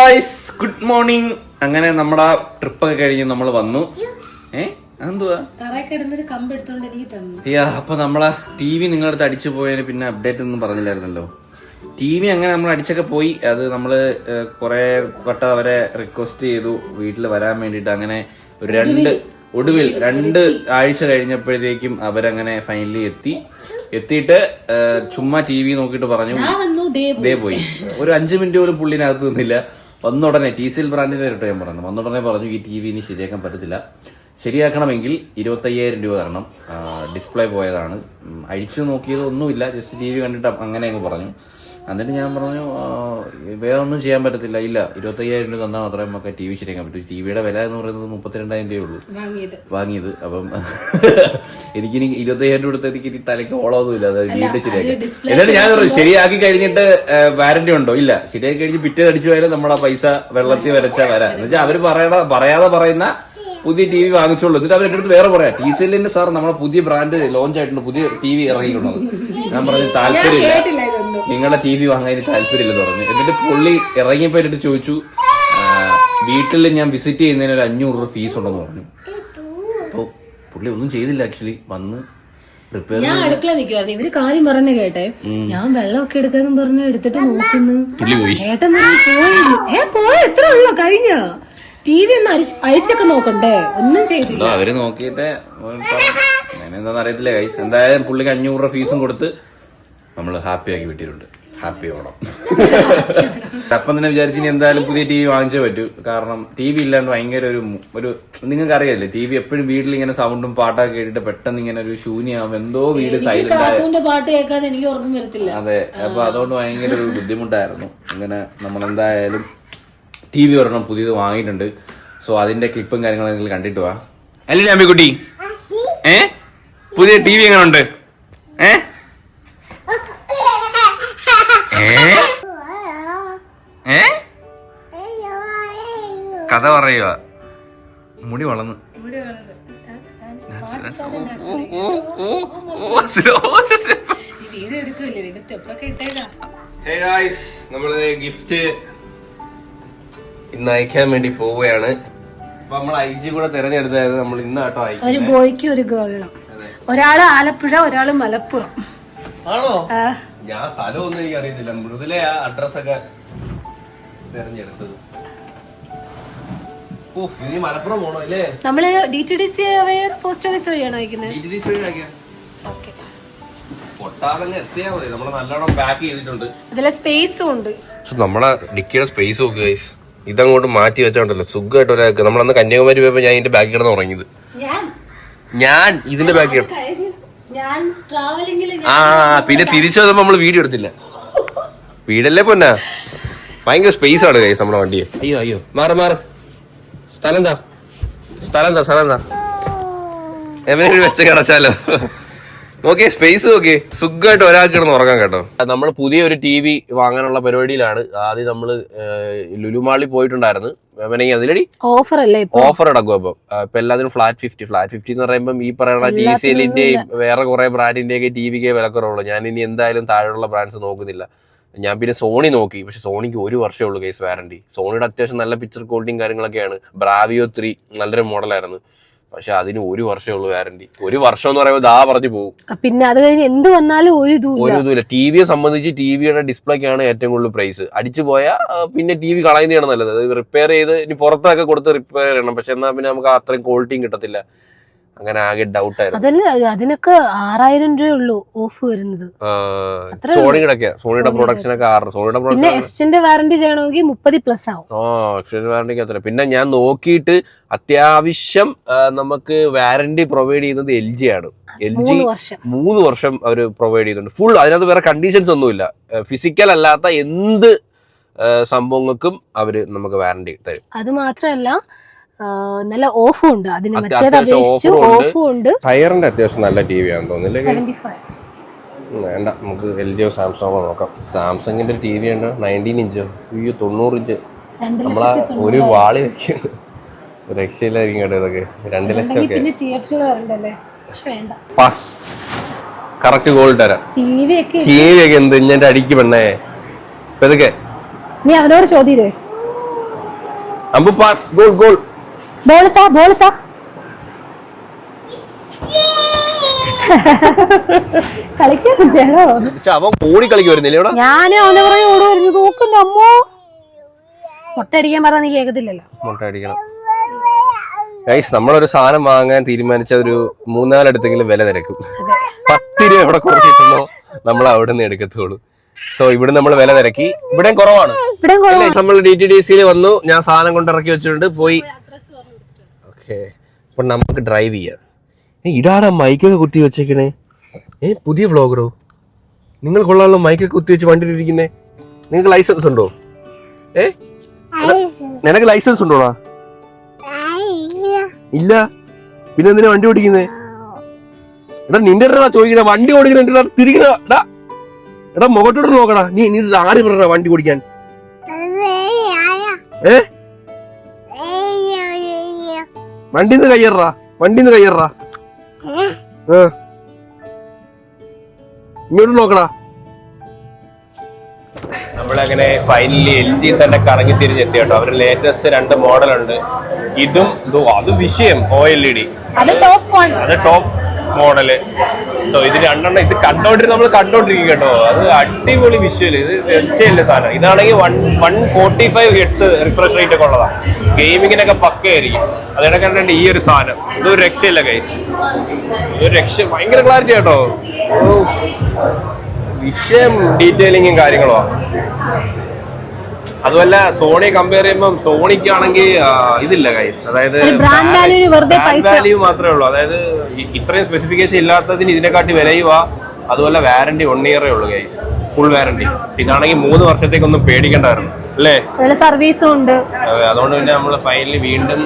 Guys, good morning. അങ്ങനെ നമ്മുടെ ട്രിപ്പൊക്കെ കഴിഞ്ഞ് നമ്മൾ വന്നു. എന്തുവാ അപ്പൊ നമ്മളെ ടി വി നിങ്ങളുടെ അടുത്ത് അടിച്ചു പോയതിന് പിന്നെ അപ്ഡേറ്റ് ഒന്നും പറഞ്ഞില്ലായിരുന്നല്ലോ. ടി വി അങ്ങനെ നമ്മൾ അടിച്ചൊക്കെ പോയി. അത് നമ്മള് കുറെ വട്ടം അവരെ റിക്വസ്റ്റ് ചെയ്തു വീട്ടിൽ വരാൻ വേണ്ടിട്ട്. അങ്ങനെ ഒടുവിൽ 2 ആഴ്ച കഴിഞ്ഞപ്പോഴത്തേക്കും അവരങ്ങനെ ഫൈനലി എത്തിയിട്ട് ചുമ്മാ ടി വി നോക്കിയിട്ട് പറഞ്ഞു ദേ പോയി. ഒരു 5 മിനിറ്റ് പോലും പുള്ളിനകത്ത് നിന്നില്ല. വന്നുടനെ TCL ബ്രാൻഡിന്റെ റിട്ടോ ഞാൻ പറഞ്ഞു. വന്നുടനെ പറഞ്ഞു ഈ ടി വി ഇനി ശരിയാക്കാൻ പറ്റത്തില്ല, ശരിയാക്കണമെങ്കിൽ 25,000 രൂപ തരണം, ഡിസ്പ്ലേ പോയതാണ്, അഴിച്ചു നോക്കിയത് ഒന്നുമില്ല, ജസ്റ്റ് ടി വി കണ്ടിട്ട് അങ്ങനെ അങ്ങ് പറഞ്ഞു. എന്നിട്ട് ഞാൻ പറഞ്ഞു വേറെ ഒന്നും ചെയ്യാൻ പറ്റത്തില്ല, ഇല്ല 25,000 രൂപ തന്നാൽ മാത്രമേ നമുക്ക് ടി വി ശരിയാക്കാൻ പറ്റൂ. ടി വിയുടെ വില എന്ന് പറയുന്നത് 32,000 രൂപയേ ഉള്ളൂ വാങ്ങിയത്. അപ്പം എനിക്കിനി 25,000 രൂപ എടുത്ത് എനിക്ക് തലയ്ക്ക് ഓളമൊന്നുമില്ല, അത് വീണ്ടും ശരിയാക്കി. എന്നിട്ട് ഞാൻ പറഞ്ഞു ശരിയാക്കി കഴിഞ്ഞിട്ട് വാറന്റി ഉണ്ടോ? ഇല്ല, ശരിയാക്കി കഴിഞ്ഞ് പിറ്റേ അടിച്ചു പോയാലും നമ്മളെ പൈസ വെള്ളത്തിൽ വരച്ചാ വരാം എന്ന് വെച്ചാൽ അവര് പറയാതെ പറയുന്ന പുതിയ ടി വി വാങ്ങിച്ചോളൂ. എന്നിട്ട് അവരുടെ അടുത്ത് വേറെ പറയാം TCLന്റെ സാർ നമ്മളെ പുതിയ ബ്രാൻഡ് ലോഞ്ച് ആയിട്ടുണ്ട്, പുതിയ ടി വി ഇറങ്ങിയിട്ടുണ്ടോ? ഞാൻ പറഞ്ഞു താല്പര്യമില്ല, നിങ്ങളുടെ ടി വി വാങ്ങാൻ താല്പര്യമില്ലെന്ന് പറഞ്ഞു. എന്നിട്ട് പുള്ളി ഇറങ്ങിയപ്പോ എന്നിട്ട് ചോദിച്ചു വീട്ടിൽ ഞാൻ വിസിറ്റ് ചെയ്യുന്നതിന് ഒരു 500 രൂപ ഫീസ് ഉണ്ടെന്ന് പറഞ്ഞു. അപ്പൊ പുള്ളി ഒന്നും ചെയ്തില്ല, ആക്ച്വലി വന്ന് റിപ്പയർ. ഞാൻ അടുക്കള നിൽക്കുവായിരുന്നു, ഇവര് കാര്യം പറഞ്ഞു കേട്ടെ. ഞാൻ വെള്ളമൊക്കെ എടുക്കാന്നും പറഞ്ഞു എടുത്തിട്ട് നോക്കുന്നു, ഏട്ടൻ പോയ എത്ര ഉള്ളു കഴിഞ്ഞ ടി വി ഒന്ന് അഴിച്ചൊക്കെ നോക്കണ്ടേ, ഒന്നും ചെയ്തില്ല. അവര് നോക്കിയിട്ട് എന്താണെന്ന് അറിയത്തില്ല ഗൈസ്. എന്തായാലും പുള്ളിക്ക് 500 രൂപ ഫീസും കൊടുത്ത് നമ്മള് ഹാപ്പി ആക്കി വിട്ടിട്ടുണ്ട്. ഹാപ്പി ഓണം. അപ്പം തന്നെ വിചാരിച്ചു ഇനി എന്തായാലും പുതിയ ടി വി വാങ്ങിച്ചേ പറ്റൂ. കാരണം ടി വി ഇല്ലാണ്ട് ഭയങ്കര ഒരു നിങ്ങൾക്ക് അറിയാല്ലേ, ടി വി എപ്പോഴും വീട്ടിൽ ഇങ്ങനെ സൗണ്ടും പാട്ടൊക്കെ കേട്ടിട്ട് പെട്ടെന്ന് ഇങ്ങനെ ഒരു ശൂന്യമാവും, എന്തോ വീട് സൈലന്റ് ആയി. പാട്ട് കേൾക്കാതെ എനിക്ക് ഓർമ്മ വരത്തില്ല. അതെ, അപ്പൊ അതുകൊണ്ട് ഭയങ്കര ഒരു ബുദ്ധിമുട്ടായിരുന്നു. ഇങ്ങനെ നമ്മളെന്തായാലും ടി വി ഒരെണ്ണം പുതിയത് വാങ്ങിയിട്ടുണ്ട്. സോ അതിന്റെ ക്ലിപ്പും കാര്യങ്ങളും കണ്ടിട്ട് പോവാ. അല്ലേ അമ്പിക്കുട്ടി, പുതിയ ടി വി എങ്ങനെ ഉണ്ട്? കഥ പറയുക, മുടി വളർന്നു. നമ്മള് ഗിഫ്റ്റ് ഇന്ന് അയക്കാൻ വേണ്ടി പോവുകയാണ്. അപ്പൊ നമ്മൾ IG കൂടെ തെരഞ്ഞെടുത്തായത് നമ്മൾ ഇന്ന് കേട്ടോ അയക്കും. ഒരു ബോയ്ക്ക് ഒരു ഗേളിനും, ഒരാള് ആലപ്പുഴ, ഒരാള് മലപ്പുറം. ആണോ? ഞാൻ സ്ഥലമൊന്നും എനിക്ക് അറിയത്തില്ല. മൃദുലെ ആ അഡ്രസ്സൊക്കെ തെരഞ്ഞെടുത്തത്. മലപ്പുറം പോണോ അല്ലേ? നമ്മള് DTDC പോസ്റ്റ് ഓഫീസ് വഴിയാണോ അയക്കുന്നത്? DTDC വഴി അയക്കാം. പൊട്ടാതെ എത്തിയാ മതി. നമ്മള് നല്ലോണം പാക്ക് ചെയ്തിട്ടുണ്ട്. അതിലെ സ്പേസും ഉണ്ട്. നമ്മളെ ഡിക്കിയുടെ സ്പേസ് നോക്കുക ഗൈസ്. ഇതങ്ങോട്ട് മാറ്റി വെച്ചോണ്ടല്ലോ സുഖമായിട്ട് ഒരാൾക്ക്. നമ്മളന്ന് കന്യാകുമാരി പോയപ്പോ ഞാൻ ഇതിന്റെ ബാക്കി കിടന്ന് ഉറങ്ങിയത്. ഞാൻ ഇതിന്റെ ബാക്കി പിന്നെ തിരിച്ചു വന്നപ്പോ നമ്മള് വീഡിയോ എടുത്തില്ല. വീടല്ലേ പൊന്നാ, ഭയങ്കര സ്പേസ് ആണ് ഗൈസ് നമ്മുടെ വണ്ടിയെ. അയ്യോ മാറ് സ്ഥലം എന്താ എവിടെ വെച്ച് കിടച്ചാലോ. നോക്കിയേ സ്പേസ് നോക്കിയേ, സുഖമായിട്ട് ഒരാൾക്ക് കിടന്ന് ഉറങ്ങാൻ കേട്ടോ. നമ്മൾ പുതിയൊരു ടി വി വാങ്ങാനുള്ള പരിപാടിയിലാണ്. ആദ്യം നമ്മള് ലുലുമാളിൽ പോയിട്ടുണ്ടായിരുന്നു. അതിലടി ഓഫർ അടക്കും. ഇപ്പൊ എല്ലാത്തിനും ഫ്ലാറ്റ് 50 എന്ന് പറയുമ്പോൾ ഈ പറയുന്ന TCLന്റെയും വേറെ കുറെ ബ്രാൻഡിന്റെയൊക്കെ ടിവിക്ക് വിലക്കുറവുള്ളൂ. ഞാൻ ഇനി എന്തായാലും താഴെയുള്ള ബ്രാൻഡ്സ് നോക്കുന്നില്ല. ഞാൻ പിന്നെ സോണി നോക്കി, പക്ഷെ സോണിക്ക് 1 വർഷമേ ഉള്ളൂ കേസ് വാറന്റി. സോണിയുടെ അത്യാവശ്യം നല്ല പിക്ചർ ക്വാളിറ്റിയും കാര്യങ്ങളൊക്കെയാണ്. ബ്രാവിയോ 3 നല്ലൊരു മോഡലായിരുന്നു, പക്ഷെ അതിന് 1 വർഷമേ ഉള്ളൂ വാറന്റി. 1 വർഷം എന്ന് പറയുമ്പോൾ പറഞ്ഞു പോകും. പിന്നെ അത് കഴിഞ്ഞ് എന്ത് വന്നാലും ഒരു ഇതുമില്ല. ടിവിയെ സംബന്ധിച്ച് ടിവിയുടെ ഡിസ്പ്ലേക്കാണ് ഏറ്റവും കൂടുതൽ പ്രൈസ്. അടിച്ചു പോയാൽ പിന്നെ ടി വി കളയുന്നതാണ് നല്ലത്. അത് റിപ്പയർ ചെയ്ത് ഇനി പുറത്തൊക്കെ കൊടുത്ത് റിപ്പയർ ചെയ്യണം. പക്ഷെ എന്നാൽ പിന്നെ നമുക്ക് അത്രയും ക്വാളിറ്റിയും കിട്ടത്തില്ല. അങ്ങനെ ആകെ ഡൗട്ട് ആയിരുന്നു. അതിനൊക്കെ 6,000 രൂപ ഉള്ളൂ ഓഫ് വരുന്നത്. സോണിയുടെ പ്രൊഡക്ഷൻ ഒക്കെ 6. സോണിയുടെ പിന്നെ എക്സ്റ്റൻഡ് വാറന്റി ചെയ്യണമെങ്കിൽ 30+ ആവും. എക്സ്റ്റൻഡ് വാറന്റിക്ക് അത്ര. പിന്നെ ഞാൻ നോക്കിയിട്ട് അത്യാവശ്യം നമുക്ക് വാറന്റി പ്രൊവൈഡ് ചെയ്യുന്നത് LG ആണ്. LG 3 വർഷം അവർ പ്രൊവൈഡ് ചെയ്യുന്നുണ്ട് ഫുൾ. അതിനകത്ത് വേറെ കണ്ടീഷൻസ് ഒന്നുമില്ല. ഫിസിക്കൽ അല്ലാത്ത എന്ത് സംഭവങ്ങൾക്കും അവര് നമുക്ക് വാറന്റി തരും. അത് മാത്രമല്ല നല്ല ഓഫും ഉണ്ട്. അതിന് മറ്റേത് അപേക്ഷിച്ച് ഓഫും ഉണ്ട്. ടയറിന്റെ അത്യാവശ്യം നല്ല ടി വി ആണെന്ന് തോന്നുന്നില്ല. വേണ്ട, നമുക്ക് LG സാംസങ്ങോ നോക്കാം. സാംസങ്ങിന്റെ ടി വി ഉണ്ട് 19 ഇഞ്ചോ 90 ഇഞ്ച്. നമ്മളാ ഒരു വാളി വെക്കുന്നത് രക്ഷയിലായിരിക്കും കേട്ടോ. ഇതൊക്കെ 2 ലക്ഷം ഒക്കെ പാസ്. കറക്റ്റ് ഗോൾഡ് തരാം. ടി വി ഒക്കെ എന്ത് ഇഞ്ഞെന്റെ അടിക്ക് പെണ്ണേ. ഇതൊക്കെ നീ അവനോട് ചോദിച്ചേ. അമ്പു പാസ്, ഗോൾ ഗോൾ. ബോളത്താ കളിക്കാണോ? അവൻ ഓടി കളിക്കുമായിരുന്നില്ലേ ഇവിടെ? ഞാനും അവന്റെ പുറകെ ഓടുമായിരുന്നു. നോക്കണ്ട അമ്മോ, മുട്ടടിക്കാൻ പറഞ്ഞ നീ കേൾക്കത്തില്ലല്ലോ. മുട്ട അടിക്കണം. ഗൈസ്, നമ്മളൊരു സാധനം വാങ്ങാൻ തീരുമാനിച്ച ഒരു 3-4 അടുത്തെങ്കിലും വില തിരക്കും. 10 രൂപ എവിടെ കുറച്ചിട്ടുണ്ടോ നമ്മൾ അവിടെ നിന്ന് എടുക്കത്തുള്ളൂ. സോ ഇവിടെ നമ്മൾ വില തിരക്കി. ഇവിടെയും കുറവാണ്. നമ്മൾ DTDC വന്നു. ഞാൻ സാധനം കൊണ്ട് ഇറക്കി വെച്ചിട്ടുണ്ട്. പോയി. ഓക്കെ, അപ്പൊ നമുക്ക് ഡ്രൈവ് ചെയ്യാം. ഇടാടാ മൈക്കൊക്കെ കുത്തി വെച്ചേക്കണേ. പുതിയ വ്ളോഗറോ? നിങ്ങൾ കൊള്ളാമല്ലോ, മൈക്കൊക്കെ കുത്തി വെച്ച് വണ്ടി ഇരിക്കുന്നേ. നിങ്ങൾക്ക് ലൈസൻസ് ഉണ്ടോ? നിനക്ക് ലൈസൻസ് ഉണ്ടോടാ? ഇല്ല, പിന്നെ എന്തിനാ വണ്ടി ഓടിക്കുന്നേ? എടാ നിന്റെ ചോദിക്കണ വണ്ടി ഓടിക്കണ തിരിക്കണ. എടാ മുഖത്തോട്ട് നോക്കടാ. നീ ആര് പറഞ്ഞ വണ്ടി ഓടിക്കാൻ? വണ്ടിന്ന് കയ്യേറാ, വണ്ടിന്ന് കയ്യേറാ. ഇങ്ങോട്ട് നോക്കടാ. നമ്മളങ്ങനെ ഫൈനലി LG തന്നെ കറങ്ങി തിരിഞ്ഞെത്തി കേട്ടോ. അവരുടെ ലേറ്റസ്റ്റ് 2 മോഡലുണ്ട്. ഇതും അത് വിഷയം OLED, അത് ടോപ്പ് മോഡല്. സോ ഇത് 2 എണ്ണം ഇത് നമ്മൾ കണ്ടോണ്ടിരിക്കും കേട്ടോ. അത് അടിപൊളി വിഷ്വല്, ഇത് രക്ഷയില്ല സാധനം. ഇതാണെങ്കിൽ 145 ഹെഡ്സ് റിഫ്രഷ് റേറ്റ് ഒക്കെ ഉള്ളതാണ്. ഗെയിമിങ്ങിനൊക്കെ പക്കയായിരിക്കും. അതിനെ കണ്ടിട്ട് ഈ ഒരു സാധനം ഇതൊരു രക്ഷയില്ല ഗൈസ്. ഇതൊരു രക്ഷ, ഭയങ്കര ക്ലാരിറ്റി കേട്ടോ. വിഷയം ഡീറ്റെയിലിങ്ങും കാര്യങ്ങളുമാണ്. അതുമല്ല സോണി കമ്പയർ ചെയ്യുമ്പോൾ സോണിക്കാണെങ്കിൽ ഇതില്ല ഗൈസ്. അതായത് വാല്യൂ മാത്രമേ ഉള്ളൂ. അതായത് ഇത്രയും സ്പെസിഫിക്കേഷൻ ഇല്ലാത്തതിന് ഇതിനെക്കാട്ടി വിലയുവാ. അതുപോലെ വാറന്റി 1 ഇയറേ ഉള്ളൂ ഗൈസ്, ഫുൾ വാറന്റി. ഇതാണെങ്കിൽ 3 വർഷത്തേക്കൊന്നും പേടിക്കണ്ടായിരുന്നു അല്ലേ? സർവീസും ഉണ്ട്. അതുകൊണ്ട് പിന്നെ നമ്മൾ ഫൈനലി വീണ്ടും,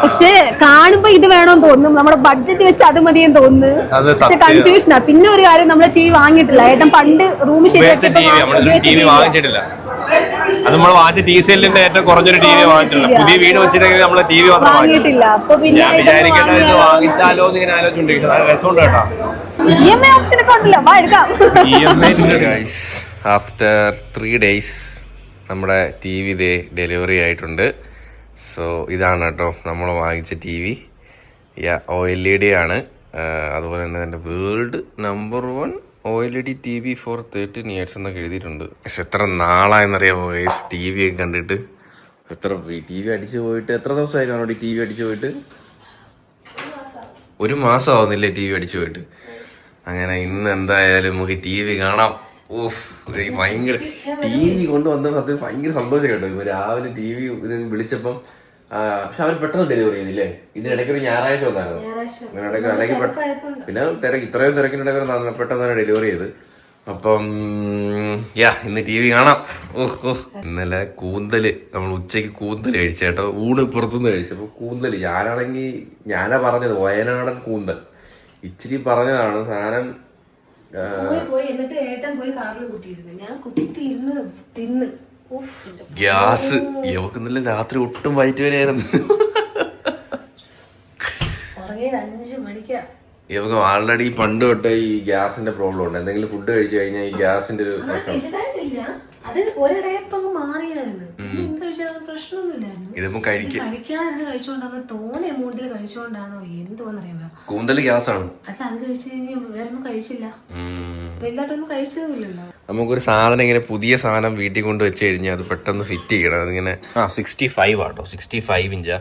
പക്ഷെ കാണുമ്പോ ഇത് വേണമെന്ന് തോന്നും, നമ്മുടെ ബഡ്ജറ്റ് വെച്ച് അത് മതിയെന്ന് തോന്നുന്നു. പക്ഷെ കൺഫ്യൂഷനാ. പിന്നെ ഒരു കാര്യം, നമ്മള് TV വാങ്ങിയിട്ടില്ല. ഏട്ടൻ പണ്ട് റൂം TV വാങ്ങിച്ചിട്ടില്ല. അത് നമ്മൾ വാങ്ങിച്ച TCLന്റെ ഏറ്റവും കുറഞ്ഞൊരു TV വാങ്ങിച്ചിട്ടില്ല. പുതിയ വീട് വെച്ചിട്ടുണ്ടെങ്കിൽ നമ്മള് TV മാത്രം വാങ്ങിയിട്ടില്ല. ഞാൻ വിചാരിക്കേണ്ട ഇത് വാങ്ങിച്ചാലോ എന്ന് ഇങ്ങനെ ആലോചിച്ചോണ്ടിരിക്കുന്നത്. അത് രസമുണ്ട് കേട്ടോ. EMI ഓപ്ഷൻ ഒക്കെ ഉണ്ടല്ലോ, ആഫ്റ്റർ 3 days നമ്മുടെ TV ഡെലിവറി ആയിട്ടുണ്ട്. സോ ഇതാണ് കേട്ടോ നമ്മൾ വാങ്ങിച്ച TV. OLED ആണ്. അതുപോലെ തന്നെ എൻ്റെ world number 1 OLED TV for 13 years എന്നൊക്കെ എഴുതിയിട്ടുണ്ട്. പക്ഷെ എത്ര നാളായെന്നറിയാമോ TV ഒക്കെ കണ്ടിട്ട്? TV അടിച്ചു പോയിട്ട് എത്ര ദിവസമായി കാണോ? TV അടിച്ചു പോയിട്ട് 1 മാസം ആവുന്നില്ലേ TV അടിച്ചു പോയിട്ട്? അങ്ങനെ ഇന്ന് എന്തായാലും നമുക്ക് TV കാണാം. ഭയങ്കര TV കൊണ്ടുവന്ന അത് ഭയങ്കര സന്തോഷം കേട്ടോ. ഇപ്പൊ രാവിലെ TV വിളിച്ചപ്പം, പക്ഷെ അവർ പെട്ടെന്ന് ഡെലിവറി ചെയ്തില്ലേ? ഇതിനിടയ്ക്ക് ഒരു ഞായറാഴ്ച വന്നായിരുന്നു. അല്ലെങ്കിൽ പിന്നെ ഇത്രയും തിരക്കിനിടയ്ക്ക് പെട്ടെന്ന് തന്നെ ഡെലിവറി ചെയ്ത്. അപ്പം ഇന്ന് TV കാണാം. ഇന്നലെ കൂന്തല് നമ്മൾ ഉച്ചയ്ക്ക് കൂന്തല് കഴിച്ചേട്ടോ. ഊണ് പുറത്തുനിന്ന് കഴിച്ചപ്പോ കൂന്തല്, ഞാനാ പറഞ്ഞത് വയനാടൻ കൂന്തൽ. ഇച്ചിരി പറഞ്ഞതാണ് സാധനം. ഗ്യാസ് ഇവക്കുന്നില്ല. രാത്രി ഒട്ടും വൈറ്റ് വരെയായിരുന്നു. ഇവക്ക് ആൾറെഡി പണ്ട് തൊട്ടേ ഈ ഗ്യാസിന്റെ പ്രോബ്ലം ഉണ്ട്. എന്തെങ്കിലും ഫുഡ് കഴിച്ചു കഴിഞ്ഞാൽ ഈ ഗ്യാസിന്റെ ഒരു കൂന്തല് ഗ്യാസാണ്. നമുക്കൊരു സാധനം ഇങ്ങനെ പുതിയ സാധനം വീട്ടിൽ കൊണ്ട് വെച്ച് കഴിഞ്ഞാൽ അത് പെട്ടെന്ന് ഫിറ്റ് ചെയ്യണം. അതിങ്ങനെ 65 ആട്ടോ, 65 ഇഞ്ചാ.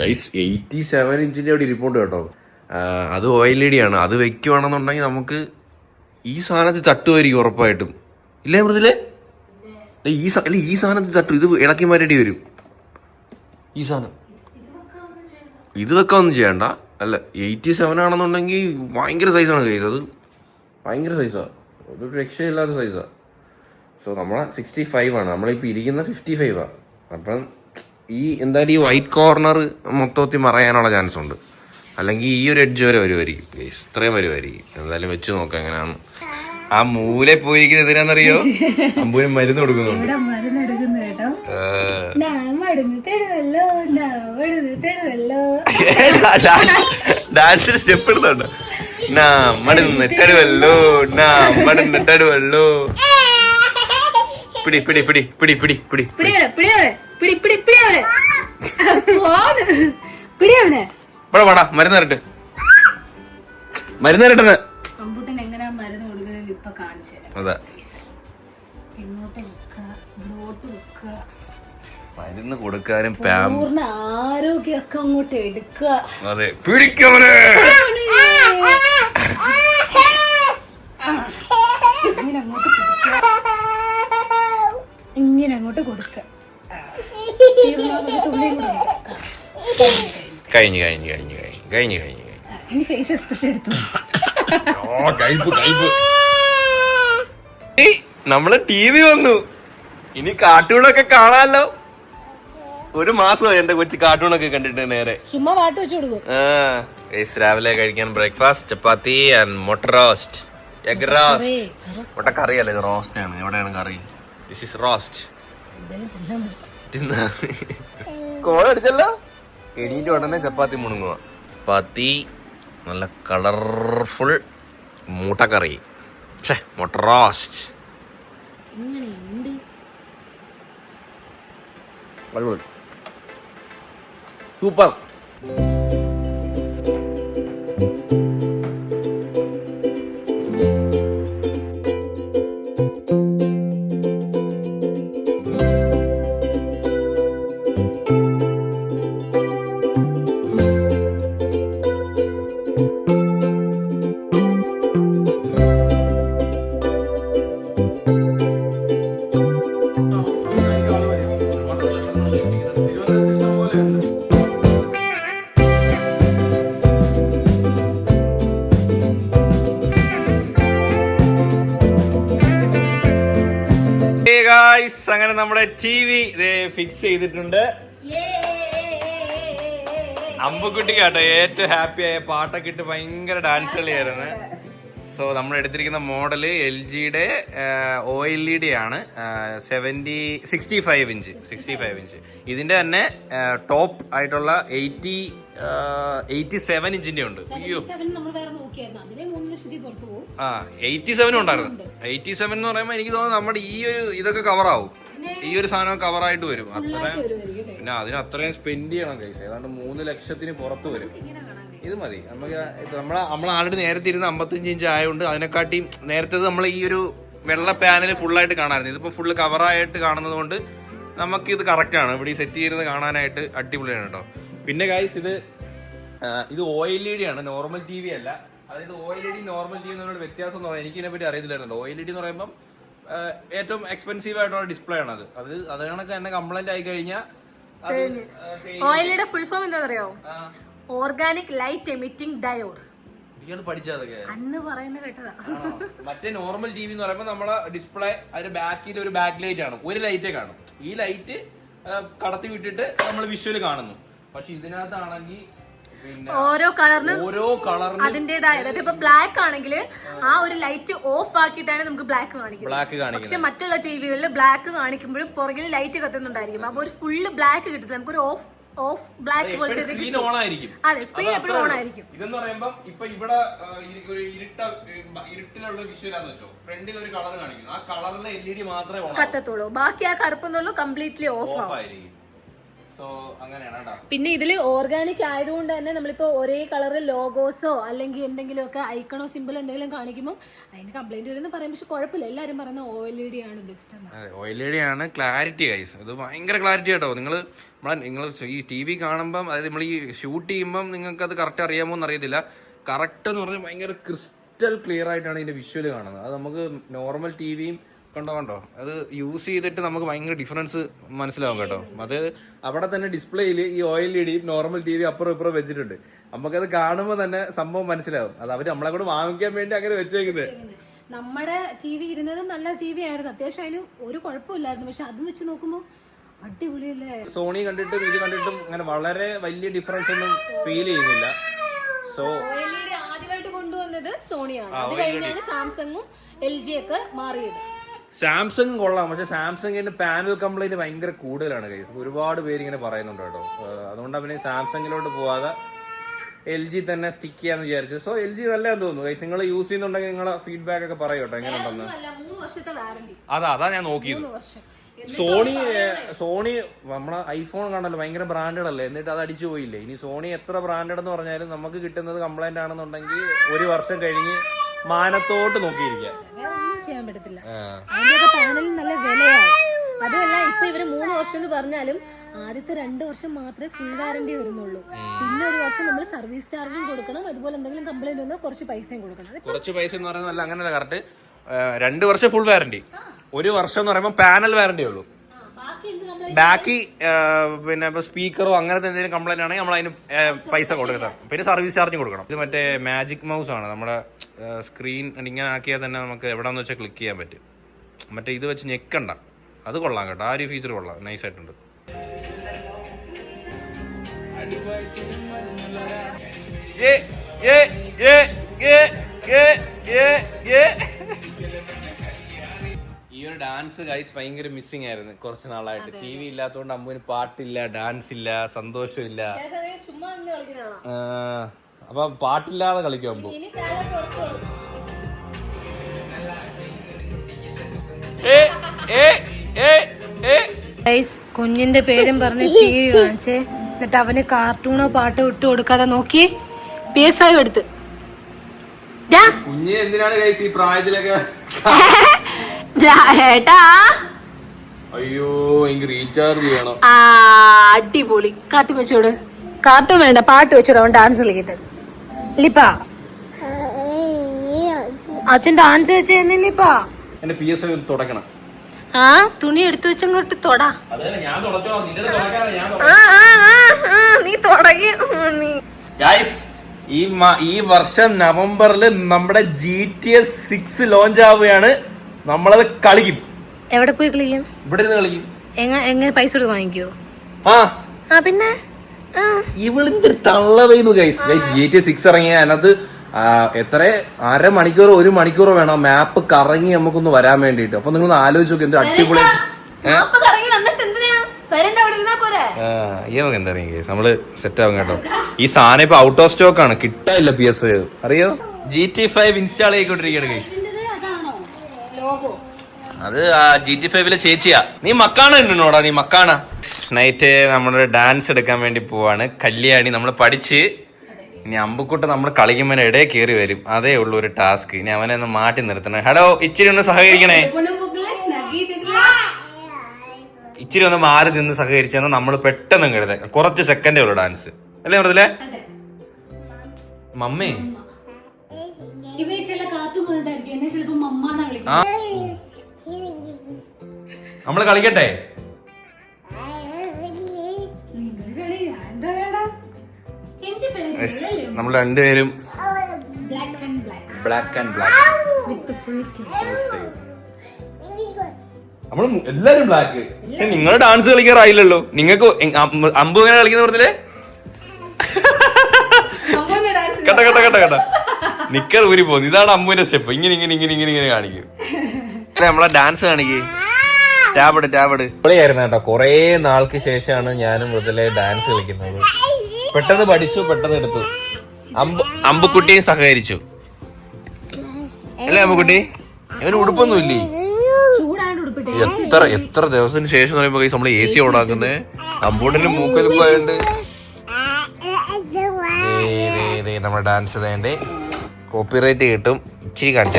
87 ഇഞ്ചിന്റെ അവിടെ ഇരിപ്പുണ്ട് കേട്ടോ. അത് OLED ആണ്. അത് വെക്കുവാണെന്നുണ്ടെങ്കിൽ നമുക്ക് ഈ സാധനത്തിൽ തട്ടുമായിരിക്കും ഉറപ്പായിട്ടും. ഇല്ലേ മൃദുലേ? ഈ സാധനത്തിൽ തട്ടും. ഇത് ഇളക്കി മാറ്റേണ്ടി വരും. ഈ സാധനം ഇത് വെക്കാൻ ഒന്നും ചെയ്യണ്ട. അല്ല 87 ആണെന്നുണ്ടെങ്കിൽ ഭയങ്കര സൈസാണ് സൈസ്. അത് ഭയങ്കര സൈസാണ്. അതൊരു രക്ഷയില്ലാത്ത സൈസാണ്. സോ നമ്മളെ 65 ആണ്. നമ്മളിപ്പോൾ ഇരിക്കുന്ന 55 ആണ്. അപ്പം എന്തായാലും ഈ വൈറ്റ് കോർണർ മൊത്തത്തിൽ മറയാനുള്ള ചാൻസ് ഉണ്ട്. അല്ലെങ്കിൽ ഈ ഒരു എഡ്ജ് വരെ വരുമായിരിക്കും. ഇത്രയും വരുമായിരിക്കും. എന്തായാലും വെച്ച് നോക്കാം എങ്ങനെയാണ്. ആ മൂല പോയിരിക്കുന്നത് എന്തിനാന്നറിയോ? അമ്പൂന് മരുന്ന് കൊടുക്കുന്നുണ്ട്. ഡാൻസിന് സ്റ്റെപ്പ് എടുത്തോണ്ട് മടുന്നിട്ടടുവല്ലോ. പിടി പിടി പിടി പിടി പിടി പിടി പിടിയവനെ പിടിയവനെ പിടി പിടി പിടിയവനെ പിടിയവനെ ഇവിടെ വാടാ മരുന്ന് തരട്ടെ മരുന്ന് തരട്ടെ അമ്പൂട്ടൻ എങ്ങനെയാ മരുന്ന് കൊടുക്കുന്നത് ഇപ്പൊ കാണിച്ചു തരാം. അതെ എങ്ങോട്ട് വെക്കുക ഇങ്ങോട്ട് വെക്കുക മരുന്ന് കൊടുക്കാനും പൂർണ്ണ ആരോഗ്യമൊക്കെ അങ്ങോട്ട് എടുക്കുക. അതെ പിടിക്കവനെ ഇങ്ങനെ അങ്ങോട്ട് കൊടുക്കുക ഇങ്ങനെ അങ്ങോട്ട് കൊടുക്കുക. കഴിഞ്ഞു കഴിഞ്ഞു കഴിഞ്ഞു കഴിഞ്ഞു കഴിഞ്ഞു കഴിഞ്ഞു ഇനി ഫേസ് എക്സ്പ്രഷൻ എടുത്തു. നമ്മള് ടി.വി. വന്നു, ഇനി കാർട്ടൂണൊക്കെ കാണാലോ. ഒരു മാസമായി എന്റെ കൊച്ചു കാർട്ടൂണൊക്കെ കണ്ടിട്ട് നേരെ ചുമ്മാ പാട്ട് വെച്ചു കൊടുക്കും. രാവിലെ കഴിക്കാൻ ബ്രേക്ക്ഫാസ്റ്റ് ചപ്പാത്തി ആൻഡ് മുട്ട റോസ്റ്റ്, എഗ് റോസ്റ്റ്. മുട്ട കറിയല്ലേ, ഇത് റോസ്റ്റ് ആണ്. എവിടെയാണ് കറി? This is roast. കോളടിച്ചല്ലോ. എണീറ്റ് ഉടനെ ചപ്പാത്തി മുണുങ്ങുക. ചപ്പാത്തി, നല്ല കളർഫുൾ മുട്ടക്കറി, മുട്ട റോസ്റ്റ്. സൂപ്പർ. അങ്ങനെ നമ്മുടെ ടി.വി. ഫിക്സ് ചെയ്തിട്ടുണ്ട്. അമ്പുക്കുട്ടിക്ക് കേട്ടോ ഏറ്റവും ഹാപ്പി ആയ പാട്ടൊക്കെ ഇട്ട് ഭയങ്കര ഡാൻസ് കളിയായിരുന്നു. സോ നമ്മൾ എടുത്തിരിക്കുന്ന മോഡല് LGയുടെ OLED ആണ്. 65 ഇഞ്ച്. ഇതിന്റെ തന്നെ ടോപ്പ് ആയിട്ടുള്ള 87 ഇഞ്ചിന്റെ ഉണ്ട്. അയ്യോ 87 ഉണ്ടായിരുന്നു. 87 എന്ന് പറയുമ്പോ എനിക്ക് തോന്നുന്നു നമ്മുടെ ഈ ഒരു ഇതൊക്കെ കവറാവും. ഈ ഒരു സാധനം കവറായിട്ട് വരും. അത്രയും പിന്നെ അതിന് അത്രയും സ്പെൻഡ് ചെയ്യണം കൈസ്. ഏതാണ്ട് 3 ലക്ഷത്തിന് പുറത്ത് വരും. ഇത് മതി നമുക്ക്. നമ്മൾ ആൾറെഡി നേരത്തെ ഇരുന്ന് 55 ഇഞ്ച് ആയതുകൊണ്ട് അതിനെക്കാട്ടി നേരത്തെ നമ്മൾ ഈ ഒരു വെള്ള പാനൽ ഫുള്ളായിട്ട് കാണാമായിരുന്നു. ഇതിപ്പോ ഫുള്ള് കവറായിട്ട് കാണുന്നത് കൊണ്ട് നമുക്ക് ഇത് കറക്റ്റ് ആണ്. ഇവിടെ സെറ്റ് ചെയ്തിരുന്ന് കാണാനായിട്ട് അടിപൊളിയാണ് കേട്ടോ. പിന്നെ ഗൈസ് ഇത് OLED ആണ്, നോർമൽ TV അല്ല. അതായത് OLED നോർമൽ TV എന്നുള്ള വ്യത്യാസം എന്ന് പറയാം. എനിക്ക് ഇതിനെപ്പറ്റി അറിയത്തില്ലായിരുന്നു. OLED എന്ന് പറയുമ്പോൾ ഏറ്റവും എക്സ്പെൻസീവ് ആയിട്ടുള്ള ഡിസ്പ്ലേ ആണ്. അത് കണക്ക് തന്നെ കംപ്ലൈന്റ് ആയി കഴിഞ്ഞാൽ ഓയിലിയുടെ ഫുൾ ഫോം എന്താണെന്നറിയോ? Organic light emitting diode. ഇയാൾ പഠിച്ചതൊക്കെ അന്ന് പറയുന്ന കേട്ടതാ. മറ്റേ നോർമൽ TV എന്ന് പറയുമ്പോൾ നമ്മളെ ഡിസ്പ്ലേ അതിന്റെ ബാക്കിൽ ഒരു ബാക്ക് ലൈറ്റ് ആണ്, ഒരു ലൈറ്റേ കാണും. ഈ ലൈറ്റ് കടത്തി വിട്ടിട്ട് നമ്മൾ വിഷ്വല് കാണുന്നു. പക്ഷെ ഇതിനകത്താണെങ്കിൽ ഓരോ കളറിനും അതിന്റേതായ, അതായത് ഇപ്പൊ ബ്ലാക്ക് ആണെങ്കിൽ ആ ഒരു ലൈറ്റ് ഓഫ് ആക്കിയിട്ടാണ് നമുക്ക് ബ്ലാക്ക് കാണിക്കുന്നത്. പക്ഷെ മറ്റുള്ള ടിവികളിൽ ബ്ലാക്ക് കാണിക്കുമ്പോഴും പുറകിൽ ലൈറ്റ് കത്തുന്നുണ്ടായിരിക്കും. അപ്പൊ ഒരു ഫുള്ള് ബ്ലാക്ക് കിട്ടുന്നത് നമുക്കൊരു ഓഫ് ബ്ലാക്ക് പോലത്തെ. അതെ, സ്ക്രീൻ എപ്പോഴും ഓൺ ആയിരിക്കും. ഇതെന്ന് പറയുമ്പോൾ ഇപ്പൊ ഇവിടെ ഇരുട്ടിലുള്ള വിഷ്വലാന്ന് വെച്ചോ, ഫ്രണ്ടിൽ ഒരു കളർ കാണിക്കുന്നു. ആ കളറിലെ LED മാത്രമേ കത്തത്തുള്ളൂ. ബാക്കി ആ കറുപ്പെന്നുള്ളൂ കംപ്ലീറ്റ്ലി ഓഫ് ആയിരിക്കും. പിന്നെ ഇതില് ഓർഗാനിക് ആയതുകൊണ്ട് തന്നെ നമ്മളിപ്പോ ഒരേ കളറിൽ ലോഗോസോ അല്ലെങ്കിൽ എന്തെങ്കിലുമൊക്കെ ഐക്കണോ സിമ്പിൾ എന്തെങ്കിലും കാണിക്കുമ്പോൾ അതിന് കംപ്ലൈന്റ് വരുന്ന പറയും. പക്ഷെ കുഴപ്പമില്ല, എല്ലാരും പറയുന്ന OLED ആണ് ബെസ്റ്റ്. OLED ആണ് ക്ലാരിറ്റി ഗൈസ്. ഇത് ഭയങ്കര ക്ലാരിറ്റി കേട്ടോ. നിങ്ങൾ ഈ TV കാണുമ്പം, അതായത് നമ്മൾ ഈ ഷൂട്ട് ചെയ്യുമ്പം നിങ്ങൾക്ക് അത് കറക്റ്റ് അറിയാമോ എന്ന് അറിയത്തില്ല. കറക്റ്റ് എന്ന് പറഞ്ഞാൽ ഭയങ്കര ക്രിസ്റ്റൽ ക്ലിയർ ആയിട്ടാണ് ഇതിന്റെ വിഷ്വല് കാണുന്നത്. അത് നമുക്ക് നോർമൽ TVയും കണ്ടോ അത് യൂസ് ചെയ്തിട്ട് നമുക്ക് ഭയങ്കര ഡിഫറൻസ് മനസ്സിലാവും കേട്ടോ. അത് അവിടെ തന്നെ ഡിസ്പ്ലേയിൽ ഈ OLED നോർമൽ TV അപ്പുറം ഇപ്പുറം വെച്ചിട്ടുണ്ട്. നമുക്കത് കാണുമ്പോൾ തന്നെ സംഭവം മനസ്സിലാവും. അത് അവര് നമ്മളെ കൂടെ വാങ്ങിക്കാൻ വേണ്ടി അങ്ങനെ വെച്ചേക്കുന്നത്. നമ്മുടെ TV ഇരുന്നത് നല്ല TV ആയിരുന്നു, അത്യാവശ്യം അതിന് ഒരു കുഴപ്പമില്ലായിരുന്നു. പക്ഷെ അത് വെച്ച് നോക്കുമ്പോ അടിപൊളിയല്ലേ. സോണി കണ്ടിട്ടും ഇത് കണ്ടിട്ടും അങ്ങനെ വളരെ വലിയ ഡിഫറൻസ് ഒന്നും ഫീൽ ചെയ്യുന്നില്ല. സോ ആദ്യമായിട്ട് കൊണ്ടുവന്നത് സോണിയാണ്. അത് കഴിഞ്ഞാണ് സാംസങ്ങും LG ഒക്കെ മാറിയത്. സാംസങ് കൊള്ളാം, പക്ഷെ സാംസങ്ങിന്റെ പാനൽ കംപ്ലൈന്റ് ഭയങ്കര കൂടുതലാണ് കേസ്. ഒരുപാട് പേര് ഇങ്ങനെ പറയുന്നുണ്ട് കേട്ടോ. അതുകൊണ്ട് അവന് സാംസങ്ങിലോട്ട് പോവാതെ LG തന്നെ സ്റ്റിക്ക് ചെയ്യാന്ന് വിചാരിച്ചു. സോ LG നല്ലതാന്ന് തോന്നുന്നു ഗൈസ്. നിങ്ങൾ യൂസ് ചെയ്യുന്നുണ്ടെങ്കിൽ നിങ്ങളെ ഫീഡ്ബാക്ക് ഒക്കെ പറയോട്ടോ എങ്ങനെ ഉണ്ടെന്ന്. 3 വർഷത്തെ വാറണ്ടി. അതാ ഞാൻ നോക്കിയത്. 3 വർഷം. സോണി നമ്മളെ ഐഫോൺ കാണല്ലോ ഭയങ്കര ബ്രാൻഡഡ് അല്ലേ, എന്നിട്ട് അത് അടിച്ചു പോയില്ലേ. ഇനി സോണി എത്ര ബ്രാൻഡഡ് എന്ന് പറഞ്ഞാലും നമുക്ക് കിട്ടുന്നത് കംപ്ലൈന്റ് ആണെന്നുണ്ടെങ്കിൽ 1 വർഷം കഴിഞ്ഞ് മാനത്തോട്ട് നോക്കിയിരിക്കാം. ഒന്നും ചെയ്യാൻ പറ്റത്തില്ല. അതിന്റെയൊക്കെ പാനലിന് നല്ല വിലയാണ്. അതുമല്ല ഇപ്പൊ ഇവര് 3 വർഷം എന്ന് പറഞ്ഞാലും ആദ്യത്തെ 2 വർഷം മാത്രമേ ഫുൾ വാറണ്ടി വരുന്നുള്ളൂ. പിന്നെ 1 വർഷം നമ്മൾ സർവീസ് ചാർജും കൊടുക്കണം. അതുപോലെ എന്തെങ്കിലും കംപ്ലൈന്റ് വന്നാൽ കുറച്ച് പൈസയും കൊടുക്കണം. കുറച്ച് പൈസ എന്ന് പറയുന്നത് അങ്ങനെയല്ല, കറക്റ്റ് 2 വർഷം ഫുൾ വാറണ്ടി, 1 വർഷം എന്ന് പറയുമ്പോൾ പാനൽ വാറണ്ടി ഉള്ളൂ. ബാക്കി പിന്നെ ഇപ്പൊ സ്പീക്കറോ അങ്ങനത്തെ എന്തെങ്കിലും കംപ്ലൈന്റ് ആണെങ്കിൽ നമ്മൾ അതിന് പൈസ കൊടുക്കണം. പിന്നെ സർവീസ് ചാർജും കൊടുക്കണം. ഇത് മറ്റേ മാജിക് മൗസ് ആണ്. നമ്മുടെ സ്ക്രീൻ ഇങ്ങനെ ആക്കിയാൽ തന്നെ നമുക്ക് എവിടെന്ന് വെച്ചാൽ ക്ലിക്ക് ചെയ്യാൻ പറ്റും. മറ്റേ ഇത് വെച്ച് ഞെക്കണ്ട. അത് കൊള്ളാം കേട്ടോ, ആ ഒരു ഫീച്ചർ കൊള്ളാം, നൈസ് ആയിട്ടുണ്ട്. ഈ ഒരു ഡാൻസ് ഗൈസ് ഭയങ്കര മിസ്സിംഗ് ആയിരുന്നു കുറച്ച് നാളായിട്ട്. TV ഇല്ലാത്തതുകൊണ്ട് അമ്മുവിന് പാട്ടില്ല, ഡാൻസ് ഇല്ല, സന്തോഷമില്ല. അപ്പൊ പാട്ടില്ലാതെ കളിക്കും അമ്പു. കുഞ്ഞിന്റെ പേരും പറഞ്ഞ് TV വാങ്ങിച്ചേ, എന്നിട്ട് അവന് കാർട്ടൂണോ പാട്ടോ ഇട്ട് കൊടുക്കാതെ നോക്കി PS5 എടുത്ത്. കുഞ്ഞ് എന്തിനാണ് ഗൈസ് ഈ പ്രായത്തിലൊക്കെ? ഏട്ടാ അയ്യോ എനിക്ക് റീചാർജ് ചെയ്യണം. അടിപൊളി. കാർട്ടൂൺ വെച്ചോട്. കാർട്ടൂൺ വേണ്ട, പാട്ട് വെച്ചോട്. അവൻ ഡാൻസ് കളിക്കട്ടെ. ലിപ്പാ അച്ഛൻ ഡാൻസ് വെച്ചില്ലിപ്പാ. എന്റെ PS5 തുടക്കണം. തുണി എടുത്തു വെച്ചങ്ങോട്ട് തൊടാ. നീ തുടങ്ങി. ഈ വർഷം നവംബറിൽ നമ്മുടെ GTA 6 ലോഞ്ച് ആവുകയാണ്. നമ്മളത് കളിക്കും. എവിടെ പോയി കളിക്കും? ഇവിടെ ഇരുന്ന് കളിക്കും. എങ്ങനെ പൈസ കൊടുത്ത് വാങ്ങിക്കോ? പിന്നെ ഇവളിന്റെ തള്ളവൈബ് ഗൈസ്. GTA 6 ഇറങ്ങിയ അതിനകത്ത് എത്ര 1/2 മണിക്കൂറോ 1 മണിക്കൂറോ വേണം മാപ്പ് കറങ്ങി നമുക്കൊന്ന് വരാൻ വേണ്ടിട്ട്. അപ്പൊ നിങ്ങൾ അലോചിച്ച് നോക്കി എന്ത് അടിപൊളി. നമ്മള് സെറ്റ് ആവും കേട്ടോ. ഈ സാധനം ഇപ്പൊ ഔട്ട് ഓഫ് സ്റ്റോക്ക് ആണ്, കിട്ടാനില്ല PS5. അറിയോ? GTA5 install ചെയ്തോണ്ടിരിക്കുകയാണ്. അത് GTA5 ചേച്ചിയാ. നീ മക്കാണ ഉണ്ടോടാ? നീ മക്കാണ. നൈറ്റ് നമ്മളൊരു ഡാൻസ് എടുക്കാൻ വേണ്ടി പോവാണ്. കല്യാണി നമ്മൾ പഠിച്ച് ഇനി അമ്പുക്കുട്ട് നമ്മൾ കളിക്കുമ്പോൾ ഇടയിൽ കയറി വരും. അതേ ഉള്ളൂ ഒരു ടാസ്ക്. ഇനി അവനെ ഒന്ന് മാറ്റി നിർത്തണം. ഹലോ, ഇച്ചിരി ഒന്ന് സഹകരിക്കണേ. ഇച്ചിരി ഒന്ന് മാറി നിന്ന് സഹകരിച്ചാൽ നമ്മൾ പെട്ടെന്ന് കരുത. കുറച്ച് സെക്കൻഡേ ഉള്ളൂ ഡാൻസ് അല്ലേ മൃദുലേ? മമ്മേ നമ്മള് കളിക്കട്ടെ. നമ്മൾ രണ്ടുപേരും ബ്ലാക്ക് ആൻഡ് ബ്ലാക്ക്. നമ്മള് എല്ലാരും ബ്ലാക്ക്. പക്ഷെ നിങ്ങൾ ഡാൻസ് കളിക്കാറായില്ലല്ലോ. നിങ്ങൾക്ക് അമ്പു എങ്ങനെ കളിക്കുന്ന പറഞ്ഞില്ലേ? കേട്ട കേട്ട കേട്ട കേട്ട നിക്കർ ഊരി പോകുന്നു. ഇതാണ് അമ്പുവിന്റെ സ്റ്റെപ്പ്. ഇങ്ങനെ ഇങ്ങനെ ഇങ്ങനെ ഇങ്ങനെ ഇങ്ങനെ കാണിക്കും. നമ്മളെ ഡാൻസ് കാണിക്കേ. ടാബിട് പൊളിയായിരുന്നു കേട്ടോ. കൊറേ നാൾക്ക് ശേഷമാണ് ഞാനും മൃദുലെ ഡാൻസ് കളിക്കുന്നത്. പെട്ടെന്ന് പഠിച്ചു, പെട്ടെന്ന് എടുത്തു. അമ്പുക്കുട്ടിയും സഹകരിച്ചു അല്ലേ അമ്പുക്കുട്ടി? ഇവന് ഉടുപ്പൊന്നും ഇല്ലേ? എത്ര ദിവസത്തിന് ശേഷം പറയുമ്പോ നമ്മള് AC ഓണാക്കുന്നേ. അമ്പൂട്ടിന്റെ മൂക്കൊലിപ്പായുണ്ട്. നമ്മുടെ ഡാൻസ് വേണ്ടേ കോപ്പിറൈറ്റ് കിട്ടും. ഇച്ചിരി കാണിച്ചു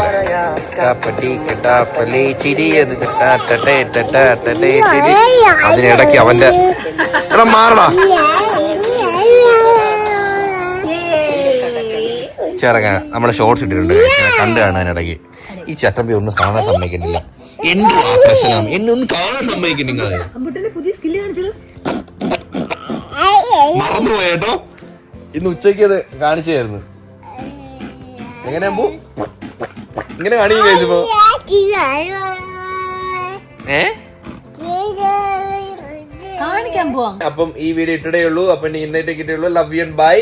അതിനിടയ്ക്ക് അവന്റെ എടാ മാറടാ ചെറുങ്ങ നമ്മളെ ഷോർട്സ് ഇട്ടിട്ടുണ്ട്, കണ്ടു കാണാനിടയ്ക്ക്. ഈ ചട്ടമ്പി ഒന്നും കാണാൻ സമ്മതിക്കുന്നില്ല. എന്റെ പ്രശ്നം എന്നെ ഒന്നും കാണാൻ സമ്മതിക്കും. നിങ്ങൾ മറന്നുപോയേട്ടോ. ഇന്ന് ഉച്ചയ്ക്ക് അത് കാണിച്ചായിരുന്നു. എങ്ങനെ അമ്പു ഇങ്ങനെ കാണിക്കും കഴിച്ചപ്പോ അപ്പം ഈ വീഡിയോ ഇട്ടേ ഉള്ളൂ. അപ്പൊ ഇന്നേറ്റേ കിട്ടേ ഉള്ളൂ. Love you and by.